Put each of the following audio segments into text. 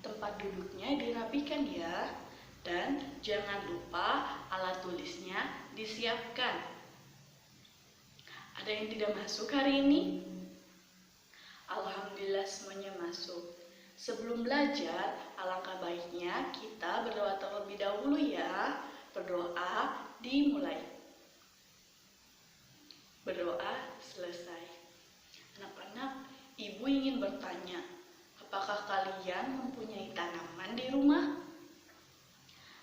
Tempat duduknya dirapikan ya. Dan jangan lupa alat tulisnya disiapkan. Ada yang tidak masuk hari ini? Alhamdulillah semuanya masuk. Sebelum belajar, alangkah baiknya kita berdoa terlebih dahulu ya. Berdoa dimulai. Berdoa selesai. Anak-anak, ibu ingin bertanya, apakah kalian mempunyai tanaman di rumah?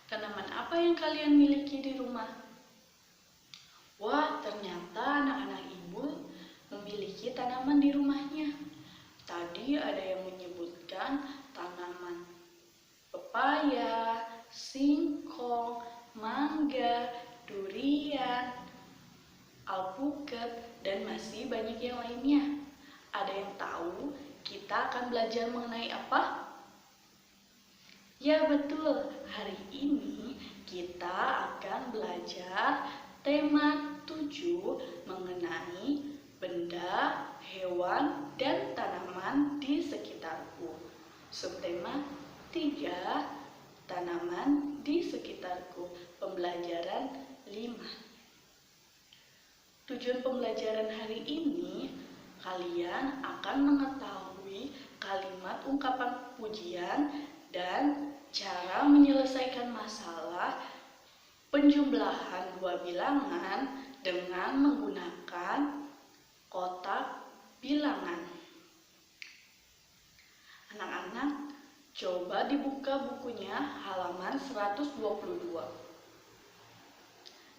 Tanaman apa yang kalian miliki di rumah? Wah, ternyata anak-anak ibu memiliki tanaman di rumahnya. Tadi ada yang menyebutkan tanaman pepaya, singkong, mangga, durian, alpukat, dan masih banyak yang lainnya. Ada yang tahu kita akan belajar mengenai apa? Ya betul, hari ini kita akan belajar tema 7 mengenai benda, hewan, dan tanaman di sekitarku. Subtema 3, tanaman di sekitarku. Pembelajaran 5. Tujuan pembelajaran hari ini, kalian akan mengetahui kalimat ungkapan pujian dan cara menyelesaikan masalah penjumlahan dua bilangan dengan menggunakan kotak bilangan. Anak-anak, coba dibuka bukunya halaman 122.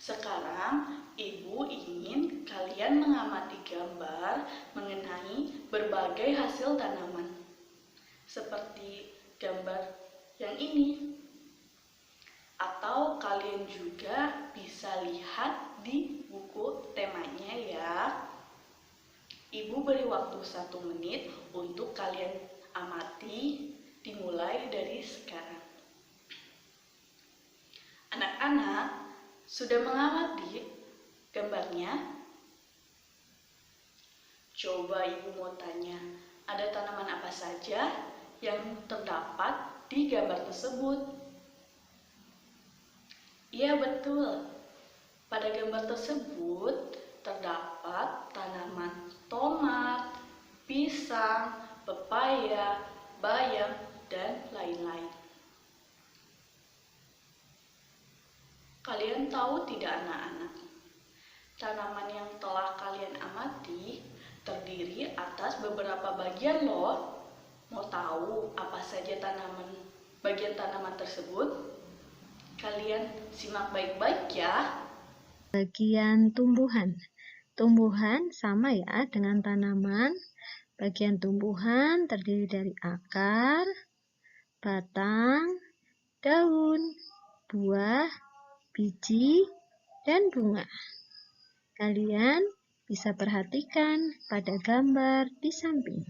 Sekarang, Ibu ingin kalian mengamati gambar mengenai berbagai hasil tanaman. Seperti gambar yang ini. Atau kalian juga bisa lihat di buku temanya ya. Ibu beri waktu 1 menit untuk kalian amati, dimulai dari sekarang. Anak-anak, sudah mengamati gambarnya? Coba Ibu mau tanya, ada tanaman apa saja yang terdapat di gambar tersebut? Iya betul, pada gambar tersebut terdapat tanaman tomat, pisang, pepaya, bayam, dan lain-lain. Kalian tahu tidak anak-anak? Tanaman yang telah kalian amati terdiri atas beberapa bagian loh. Mau tahu apa saja bagian tanaman tersebut? Kalian simak baik-baik ya. Bagian tumbuhan. Tumbuhan sama ya dengan tanaman. Bagian tumbuhan terdiri dari akar, batang, daun, buah, biji, dan bunga. Kalian bisa perhatikan pada gambar di samping.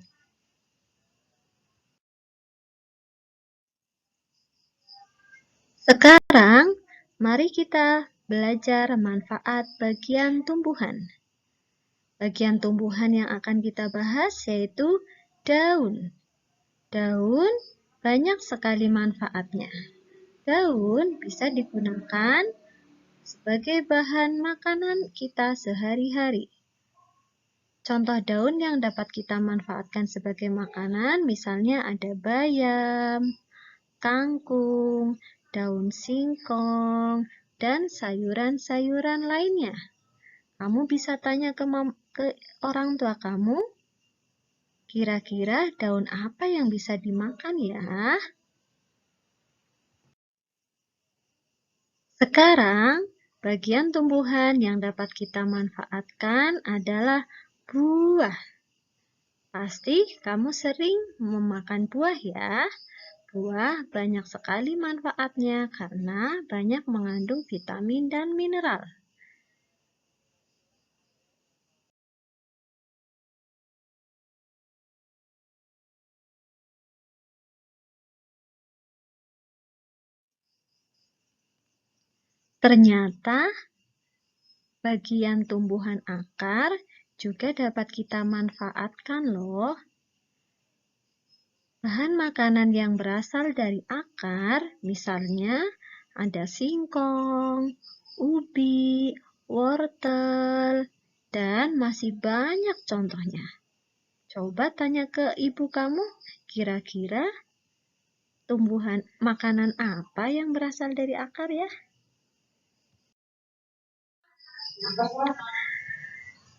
Sekarang, mari kita belajar manfaat bagian tumbuhan. Bagian tumbuhan yang akan kita bahas yaitu daun. Daun banyak sekali manfaatnya. Daun bisa digunakan sebagai bahan makanan kita sehari-hari. Contoh daun yang dapat kita manfaatkan sebagai makanan misalnya ada bayam, kangkung, daun singkong, dan sayuran-sayuran lainnya. Kamu bisa tanya ke orang tua kamu, kira-kira daun apa yang bisa dimakan ya? Sekarang, bagian tumbuhan yang dapat kita manfaatkan adalah buah. Pasti kamu sering memakan buah ya. Buah banyak sekali manfaatnya karena banyak mengandung vitamin dan mineral. Ternyata bagian tumbuhan akar juga dapat kita manfaatkan loh. Bahan makanan yang berasal dari akar, misalnya ada singkong, ubi, wortel, dan masih banyak contohnya. Coba tanya ke ibu kamu, kira-kira tumbuhan makanan apa yang berasal dari akar ya?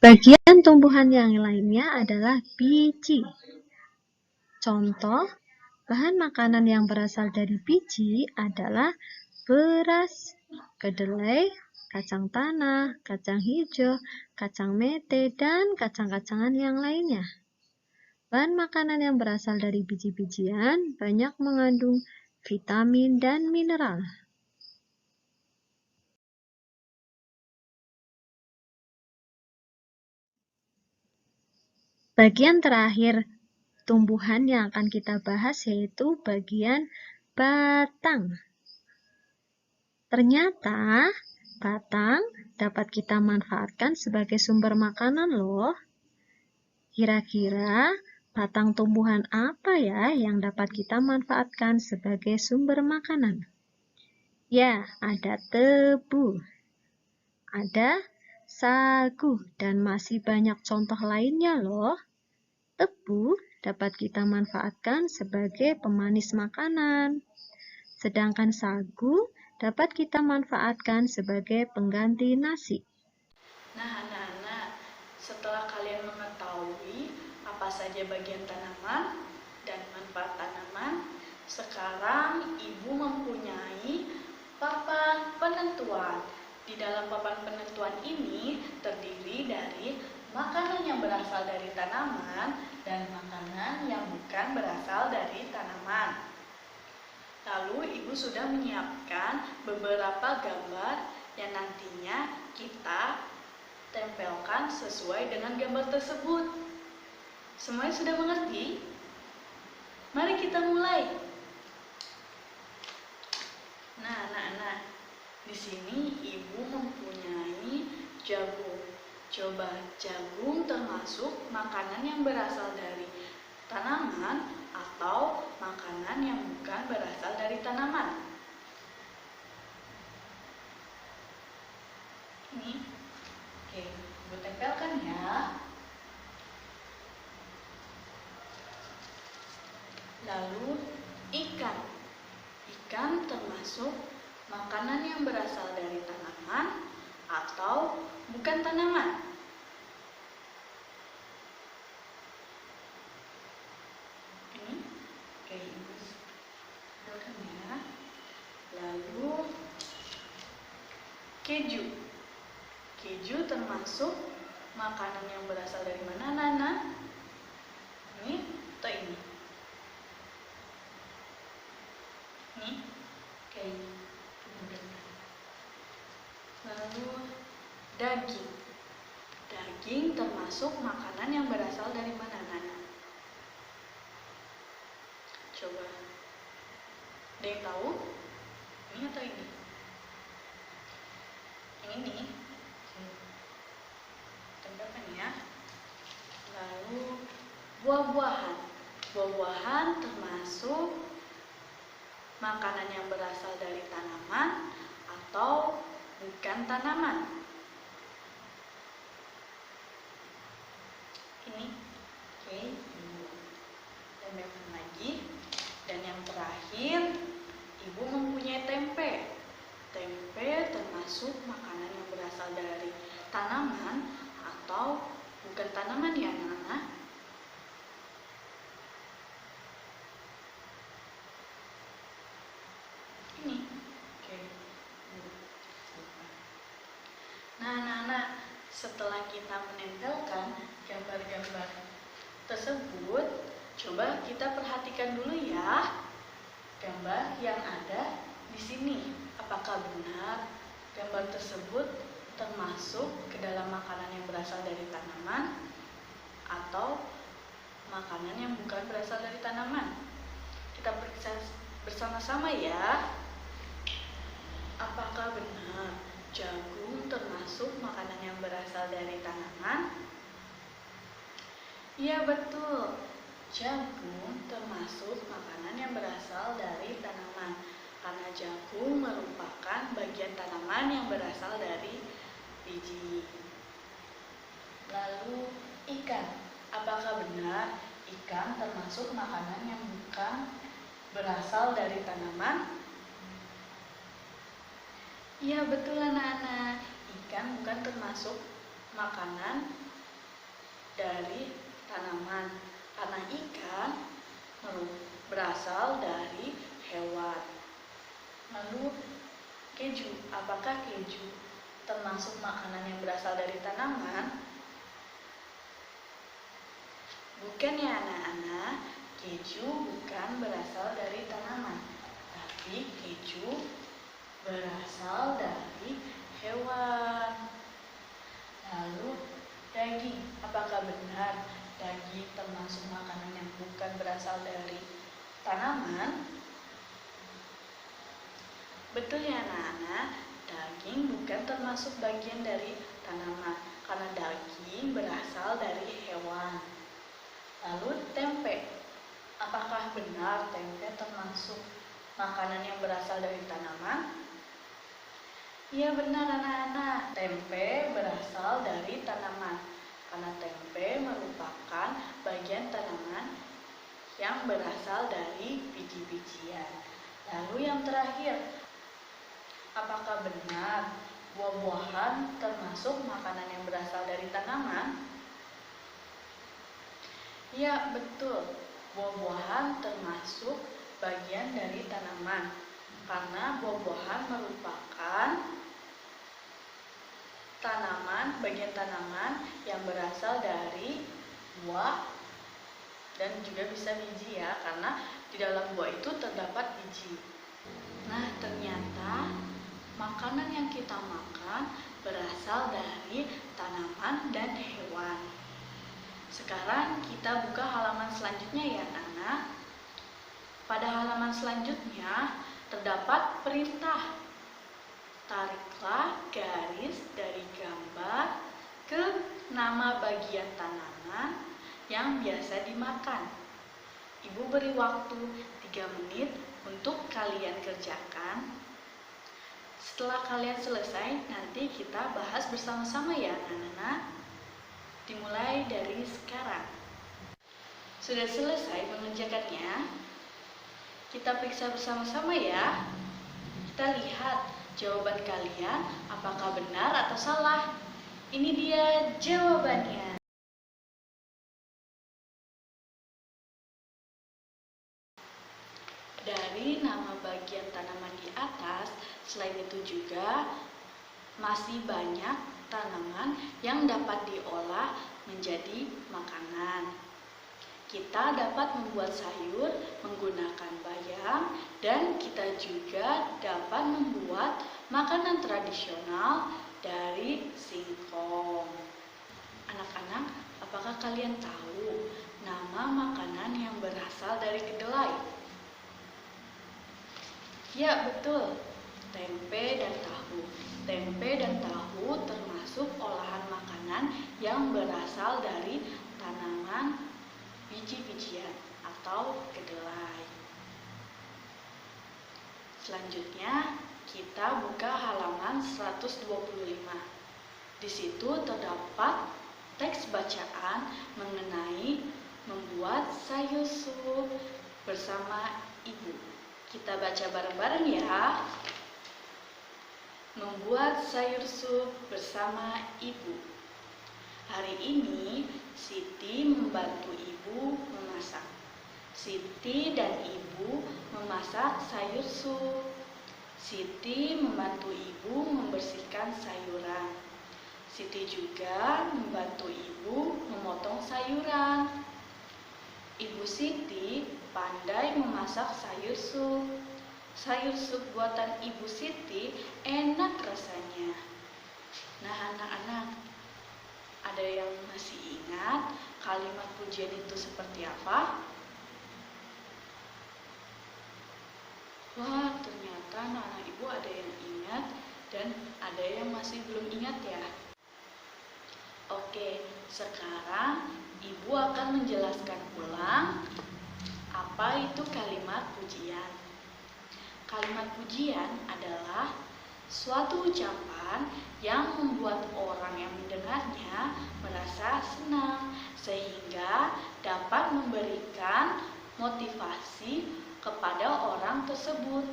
Bagian tumbuhan yang lainnya adalah biji. Contoh, bahan makanan yang berasal dari biji adalah beras, kedelai, kacang tanah, kacang hijau, kacang mete, dan kacang-kacangan yang lainnya. Bahan makanan yang berasal dari biji-bijian banyak mengandung vitamin dan mineral. Bagian terakhir tumbuhan yang akan kita bahas yaitu bagian batang. Ternyata batang dapat kita manfaatkan sebagai sumber makanan loh. Kira-kira batang tumbuhan apa ya yang dapat kita manfaatkan sebagai sumber makanan? Ya, ada tebu, ada sagu, dan masih banyak contoh lainnya loh. Tebu dapat kita manfaatkan sebagai pemanis makanan, sedangkan sagu dapat kita manfaatkan sebagai pengganti nasi. Nah, anak-anak, setelah kalian mengetahui apa saja bagian tanaman dan manfaat tanaman, sekarang Ibu mempunyai papan penentuan. Di dalam papan penentuan ini terdiri dari makanan yang berasal dari tanaman dan makanan yang bukan berasal dari tanaman. Lalu Ibu sudah menyiapkan beberapa gambar yang nantinya kita tempelkan sesuai dengan gambar tersebut. Semuanya sudah mengerti? Mari kita mulai. Nah, anak-anak, di sini Ibu mempunyai jagung. Coba, jagung termasuk makanan yang berasal dari tanaman atau makanan yang bukan berasal dari tanaman? Ini. Oke, Ibu tempelkan ya. Lalu ikan. Ikan termasuk makanan yang berasal dari tanaman atau bukan tanaman? Ini. Oke, Ibu tempelkan ya. Lalu keju. Keju termasuk makanan yang berasal dari mana, Nana? Ini atau ini? Ini. Oke. Lalu daging. Daging termasuk makanan yang berasal dari mana, Nana? Coba. Ada yang tahu? Ini atau ini? Yang ini. Tempelkan ya. Lalu buah-buahan. Buah-buahan termasuk makanan yang berasal dari tanaman atau bukan tanaman? Ini. Oke, tempelkan lagi. Dan yang terakhir, Ibu mempunyai tempe. Tempe termasuk makanan yang berasal dari tanaman atau bukan tanaman ya, Nana? Ini. Oke. Nah, Nana, setelah kita menempelkan gambar-gambar tersebut, coba kita perhatikan dulu ya gambar yang ada di sini. Apakah benar gambar tersebut termasuk ke dalam makanan yang berasal dari tanaman atau makanan yang bukan berasal dari tanaman? Kita periksa bersama-sama ya. Apakah benar jagung termasuk makanan yang berasal dari tanaman? Iya, betul. Jagung termasuk makanan yang berasal dari tanaman, karena jagung merupakan bagian tanaman yang berasal dari biji. Lalu ikan, apakah benar ikan termasuk makanan yang bukan berasal dari tanaman? Iya betul anak-anak, ikan bukan termasuk makanan dari tanaman, karena ikan berasal dari hewan. Lalu keju, apakah keju termasuk makanan yang berasal dari tanaman? Bukan ya anak-anak, keju bukan berasal dari tanaman, tapi keju berasal dari hewan. Lalu daging, apakah benar daging termasuk makanan yang bukan berasal dari tanaman? Betul ya anak-anak, daging bukan termasuk bagian dari tanaman, karena daging berasal dari hewan. Lalu tempe, apakah benar tempe termasuk makanan yang berasal dari tanaman? Iya benar anak-anak, tempe berasal dari tanaman, karena tempe merupakan bagian tanaman yang berasal dari biji-bijian. Lalu yang terakhir, apakah benar buah-buahan termasuk makanan yang berasal dari tanaman? Ya, betul. Buah-buahan termasuk bagian dari tanaman, karena buah-buahan merupakan bagian tanaman yang berasal dari buah dan juga bisa biji ya, karena di dalam buah itu terdapat biji. Nah, ternyata makanan yang kita makan berasal dari tanaman dan hewan. Sekarang kita buka halaman selanjutnya ya anak-anak. Pada halaman selanjutnya terdapat perintah. Tariklah garis dari gambar ke nama bagian tanaman yang biasa dimakan. Ibu beri waktu 3 menit untuk kalian kerjakan. Setelah kalian selesai, nanti kita bahas bersama-sama ya anak-anak. Dimulai dari sekarang. Sudah selesai mengerjakannya? Kita periksa bersama-sama ya. Kita lihat jawaban kalian apakah benar atau salah. Ini dia jawabannya. Dari nama bagian tanaman di atas, selain itu juga masih banyak tanaman yang dapat diolah menjadi makanan. Kita dapat membuat sayur menggunakan bayam, dan kita juga dapat membuat makanan tradisional dari singkong. Anak-anak, apakah kalian tahu nama makanan yang berasal dari kedelai? Ya, betul. Tempe dan tahu. Tempe dan tahu termasuk olahan makanan yang berasal dari tanaman biji-bijian atau kedelai. Selanjutnya, kita buka halaman 125. Di situ terdapat teks bacaan mengenai membuat sayur sup bersama ibu. Kita baca bareng-bareng ya. Membuat sayur sup bersama ibu. Hari ini Siti membantu ibu memasak. Siti dan ibu memasak sayur sup. Siti membantu ibu membersihkan sayuran. Siti juga membantu ibu memotong sayuran. Ibu Siti pandai memasak sayur sup. Sayur sup buatan Ibu Siti enak rasanya. Nah anak-anak, ada yang masih ingat kalimat pujian itu seperti apa? Wah, ternyata anak-anak ibu ada yang ingat dan ada yang masih belum ingat ya. Oke, sekarang Ibu akan menjelaskan ulang apa itu kalimat pujian. Kalimat pujian adalah suatu ucapan yang membuat orang yang mendengarnya merasa senang sehingga dapat memberikan motivasi kepada orang tersebut.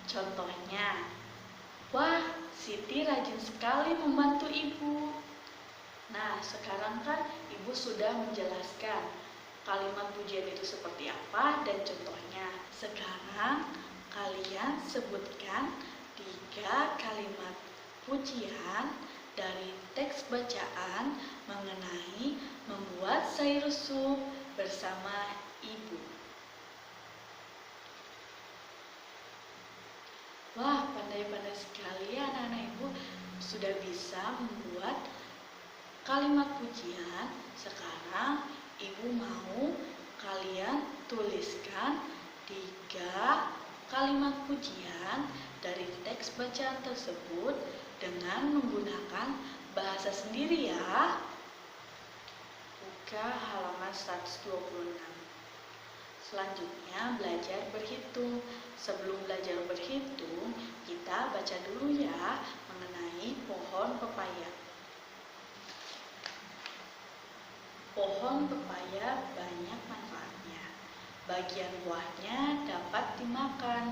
Contohnya, wah, Siti rajin sekali membantu ibu. Nah, sekarang kan ibu sudah menjelaskan kalimat pujian itu seperti apa dan contohnya. Sekarang kalian sebutkan 3 kalimat pujian dari teks bacaan mengenai membuat sayur sup bersama ibu. Wah, pandai-pandai sekali ya anak-anak ibu sudah bisa membuat kalimat pujian. Sekarang ibu mau kalian tuliskan 3 kalimat pujian dari teks bacaan tersebut dengan menggunakan bahasa sendiri ya. Buka halaman 126. Selanjutnya belajar berhitung. Sebelum belajar berhitung, kita baca dulu ya mengenai pohon pepaya. Pohon pepaya banyak manfaatnya. Bagian buahnya dapat dimakan,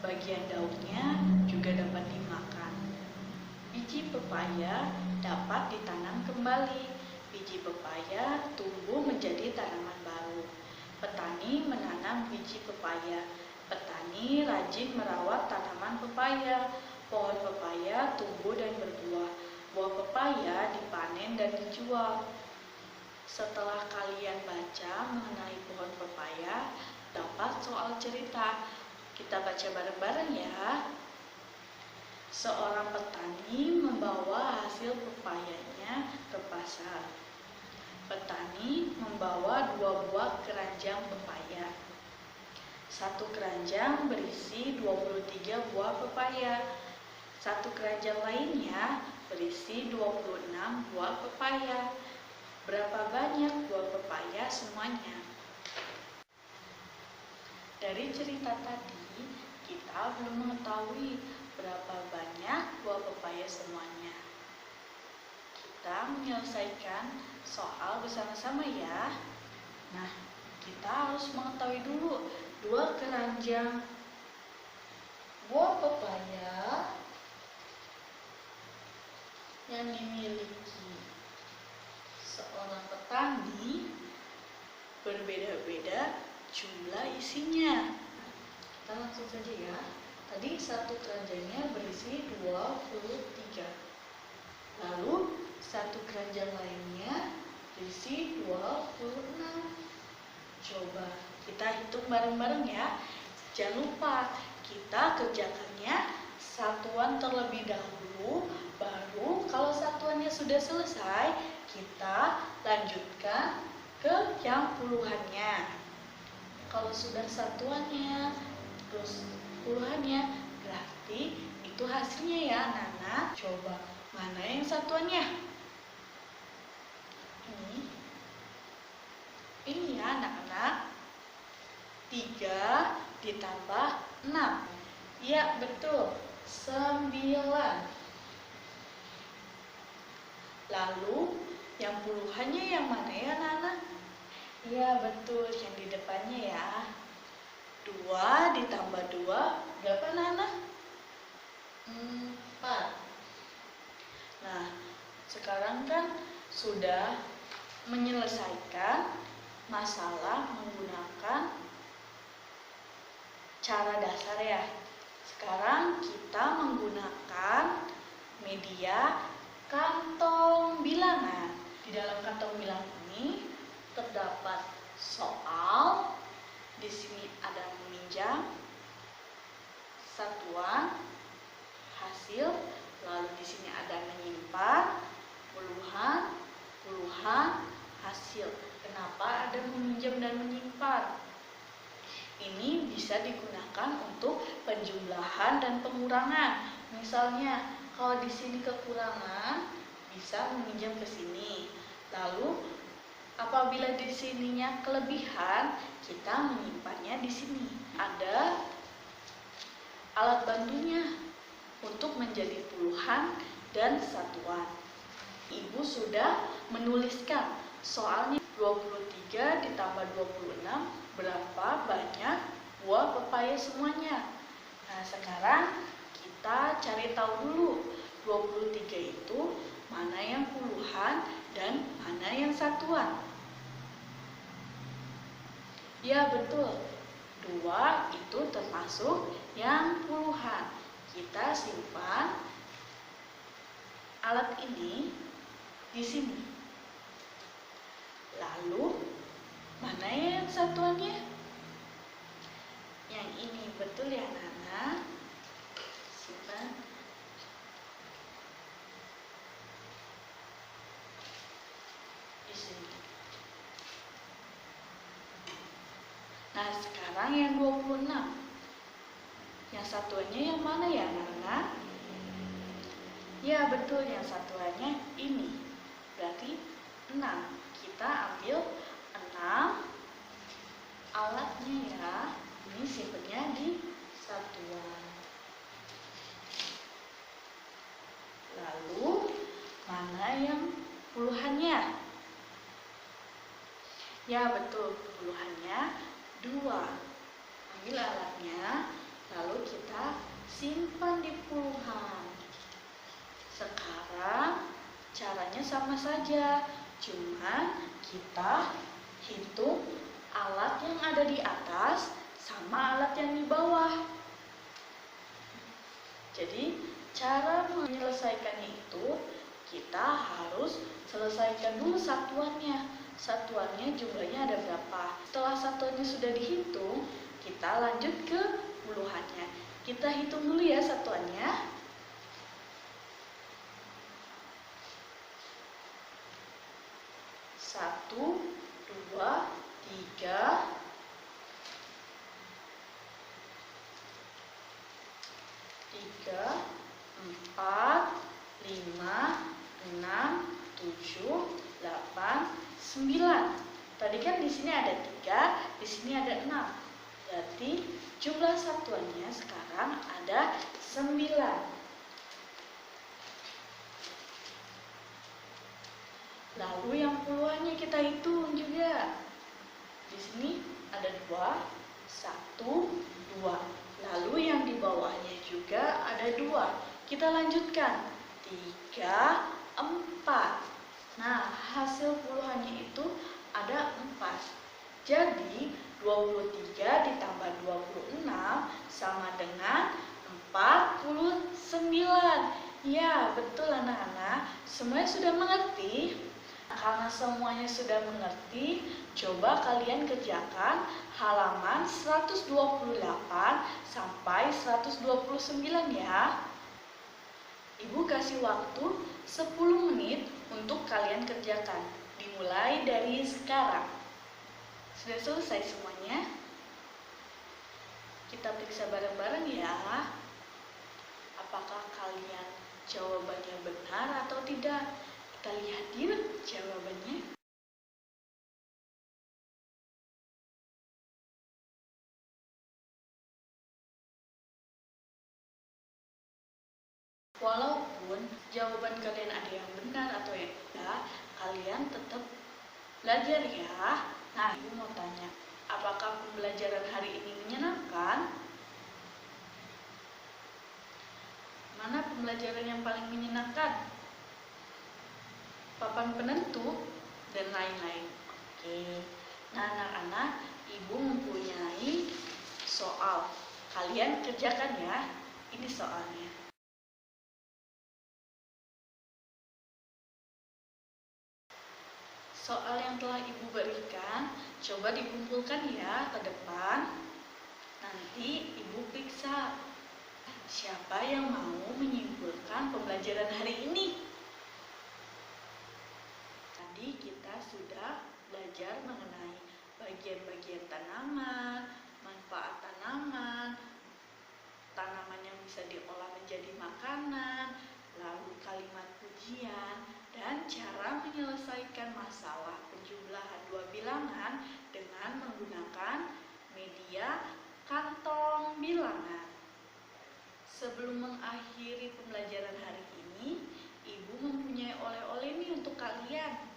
bagian daunnya juga dapat dimakan. Biji pepaya dapat ditanam kembali. Biji pepaya tumbuh menjadi tanaman baru. Petani menanam biji pepaya. Petani rajin merawat tanaman pepaya. Pohon pepaya tumbuh dan berbuah. Buah pepaya dipanen dan dijual. Setelah kalian baca mengenai pohon pepaya, dapat soal cerita. Kita baca bareng-bareng ya. Seorang petani membawa hasil pepayanya ke pasar. Petani membawa 2 buah keranjang pepaya. 1 keranjang berisi 23 buah pepaya. 1 keranjang lainnya berisi 26 buah pepaya. Berapa banyak buah pepaya semuanya? Dari cerita tadi, kita belum mengetahui berapa banyak buah pepaya semuanya. Kita menyelesaikan soal bersama-sama ya. Nah, kita harus mengetahui dulu 2 keranjang buah pepaya yang dimiliki seorang petani berbeda-beda jumlah isinya. Kita langsung saja ya. Tadi 1 keranjangnya berisi 23. Lalu 1 keranjang lainnya berisi 26. Coba kita hitung bareng-bareng ya. Jangan lupa kita kerjakannya satuan terlebih dahulu, baru kalau satuannya sudah selesai kita lanjutkan ke yang puluhannya. Kalau sudah satuannya terus puluhannya, berarti itu hasilnya ya anak-anak. Coba mana yang satuannya? Ini ya anak-anak. 3 ditambah 6. Ya betul, 9. Lalu yang puluhannya yang mana ya anak-anak? Iya betul, yang di depannya ya. 2 ditambah 2 berapa anak-anak? 4. Nah, sekarang kan sudah menyelesaikan masalah menggunakan cara dasar ya. Sekarang kita menggunakan media kantong bilangan. Di dalam kantong bilangan ini terdapat soal. Di sini ada meminjam, satuan, hasil, lalu di sini ada menyimpan, puluhan, hasil. Kenapa ada meminjam dan menyimpan? Ini bisa digunakan untuk penjumlahan dan pengurangan. Misalnya, kalau di sini kekurangan, bisa meminjam ke sini. Lalu apabila di sininya kelebihan, kita menyimpannya di sini. Ada alat bantunya untuk menjadi puluhan dan satuan. Ibu sudah menuliskan soalnya 23 ditambah 26 berapa banyak buah pepaya semuanya. Nah, sekarang kita cari tahu dulu 23 itu mana yang puluhan dan mana yang satuan. Ya betul, 2 itu termasuk yang puluhan. Kita simpan alat ini di sini. Lalu, mana yang satuannya? Yang ini, betul ya Nana? Simpan. Di sini. Nah, sekarang yang 26. Yang satuannya yang mana ya Nana? Ya betul, yang satuannya ini. Berarti 6. Kita ambil 6 alatnya ya. Ini simpennya di satuan. Lalu mana yang puluhannya? Ya betul, puluhannya 2. Ambil alatnya, lalu kita simpan di puluhan. Sekarang caranya sama saja, cuman kita hitung alat yang ada di atas sama alat yang di bawah. Jadi cara menyelesaikannya itu kita harus selesaikan dulu satuannya. Satuannya jumlahnya ada berapa. Setelah satuannya sudah dihitung, kita lanjut ke puluhannya. Kita hitung dulu ya satuannya. 1, 2, 3, 4, 5, 6, 7, 8, 9. Tadi kan di sini ada 3, di sini ada 6. Berarti jumlah satuannya sekarang ada 9. Lalu yang puluhannya kita hitung juga. Di sini ada 2, 1, 2. Lalu yang di bawahnya juga ada 2. Kita lanjutkan. 3, 4. Nah, hasil puluhannya itu ada 4. Jadi 23 ditambah 26 sama dengan 49. Ya, betul anak-anak. Semuanya sudah mengerti? Karena semuanya sudah mengerti, coba kalian kerjakan halaman 128 sampai 129 ya. Ibu kasih waktu 10 menit untuk kalian kerjakan. Dimulai dari sekarang. Sudah selesai semuanya? Kita periksa bareng-bareng ya. Apakah kalian jawabannya benar atau tidak? Kita lihat yuk jawabannya. Walaupun jawaban kalian ada yang benar atau yang tidak, kalian tetap belajar ya. Nah, Ibu mau tanya, apakah pembelajaran hari ini menyenangkan? Mana pembelajaran yang paling menyenangkan? Papan penentu dan lain-lain. Oke. Nah, anak-anak, Ibu mempunyai soal. Kalian kerjakan ya. Ini soalnya. Soal yang telah Ibu berikan, coba dikumpulkan ya ke depan. Nanti Ibu periksa siapa yang mau menyimpulkan pembelajaran hari ini. Tadi kita sudah belajar mengenai bagian-bagian tanaman, manfaat tanaman, tanaman yang bisa diolah menjadi makanan, lalu kalimat pujian, dan cara menyelesaikan masalah penjumlahan dua bilangan dengan menggunakan media kantong bilangan. Sebelum mengakhiri pembelajaran hari ini, Ibu mempunyai oleh-oleh nih untuk kalian.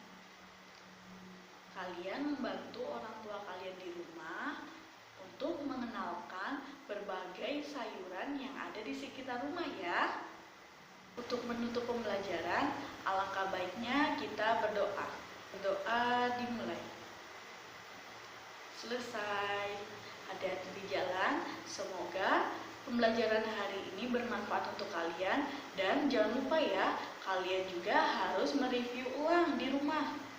Kalian membantu orang tua kalian di rumah untuk mengenalkan berbagai sayuran yang ada di sekitar rumah ya. Untuk menutup pembelajaran, alangkah baiknya kita berdoa. Berdoa dimulai. Selesai. Hati-hati di jalan. Semoga pembelajaran hari ini bermanfaat untuk kalian. Dan jangan lupa ya, kalian juga harus mereview ulang di rumah.